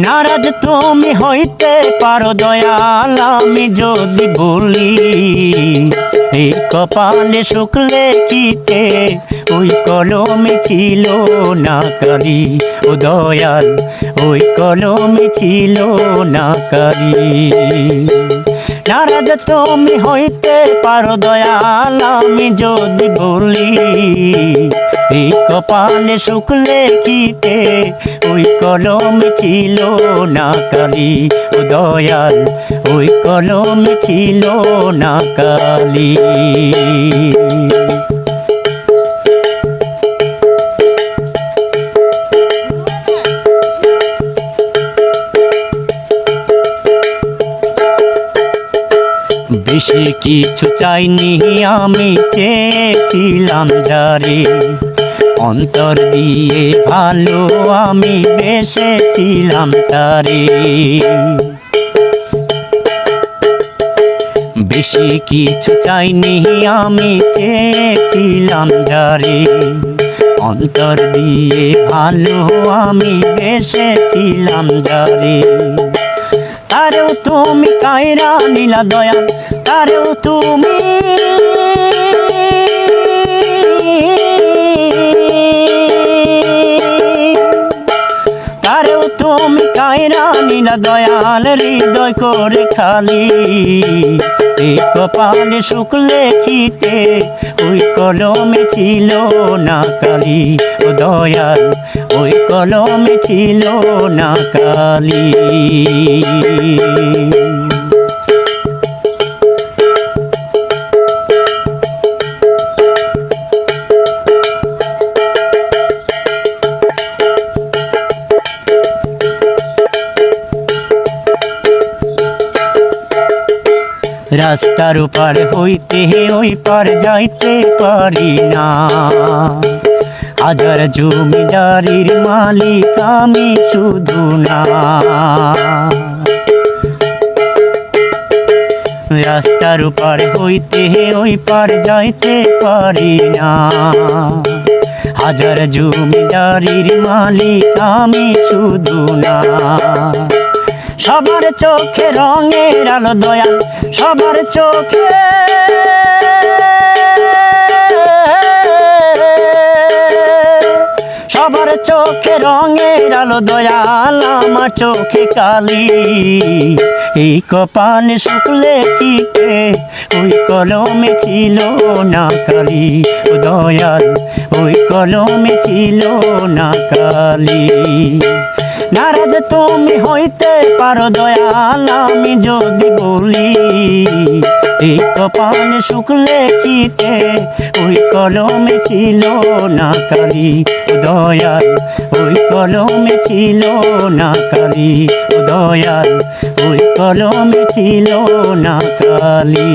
নারাজ তুমি হইতে পারো দয়াল, আমি যদি বলি এই কপালে শুক্লে চিতে ওই কলমে ছিল না কালি। ও দয়াল ওই কলমে ছিল না কালি। নারাজ তুমি হইতে পারো দয়াল, আমি যদি বলি এই কপালে শুক্লে চিতে ওই কলমে ছিল না কালি। ও দয়াল ওই কলমে ছিল না কালি। বেশি কিছু চাইনি আমি, চেয়েছিলাম যারে অন্তর দিয়ে ভালো আমি বেসেছিলাম তারে। বেশি কিছু চাইনি আমি, চেয়েছিলাম যারে অন্তর দিয়ে ভালো আমি বেসেছিলাম যারে। তারেও তুমি কায়রা নিলা দয়াল, তারেও তুমি তারেও তুমি কায়রা নিলা দয়াল, হৃদয় করে খালি। এই কপালে শুক্লে খিতে ওই কলমে ছিল না কালি। ও দয়াল ওই কলমে ছিল না কালি। রাস্তার পার হইতে ওই পার যাইতে পারি না, হাজার জমিদারির মালিক আমি শুধু না। রাস্তার পার হইতে ওই পার যাইতে পারি না, হাজার জমিদারির মালিক আমি শুধু না। সবার চোখে রঙের আলো দয়াল, সবার চোখে সবার চোখে রঙের আলো দয়াল, আমার চোখে কালি। এই কপালে শুক্লে চিতে ওই কলমে ছিল না কালি। ও দয়াল ওই কলমে ছিল না কালি। নারাজ তুমি হইতে পারো দয়াল, আমি যদি বলি এই কপালে শুক্লে চিতে ওই কলমে ছিল না কালি। ও দয়াল ওই কলমে ছিল না কালি। ও দয়াল ওই কলমে ছিল না কালি।